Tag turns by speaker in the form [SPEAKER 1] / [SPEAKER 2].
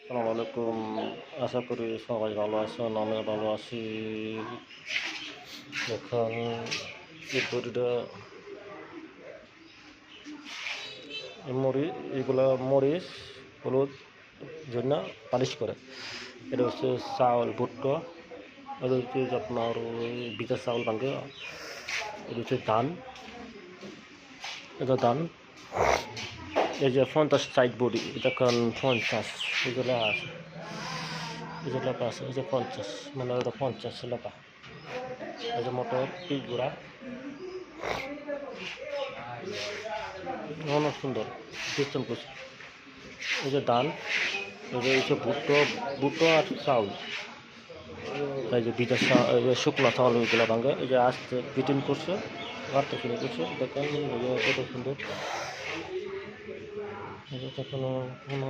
[SPEAKER 1] আসসালামু আলাইকুম। আশা করি সবাই ভালো আছেন, আমিও ভালো আছি। এখন এই বড়িটা এগুলা মরিচ হলুদ জন্য পালিশ করে। এটা হচ্ছে চাউল ভুট্টা, এটা হচ্ছে আপনার ওই ভিজা চাউল ভাঙে, এটা হচ্ছে ধান, এটা ধান। এই যে 50 সাইড বডি, এটা এখন 50 এগুলো আছে, এই যে লেখা আছে, এই যে 50 মানে ওটা 50 লেখা। এই যে মোটর পিস গুঁড়া অনেক সুন্দর সিস্টেম করছে। এই যে ধান, এই যে হচ্ছে ভুট্টো, ভুট্টো আর চাউল, এই যে ভিজা এই যে শুকনো চাউল ওইগুলো ভাঙে, এই যে আস্তে ফিটিং করছে, বাড়তে শুরু করছে। দেখেন কত সুন্দর। এই যে কোনো কোনো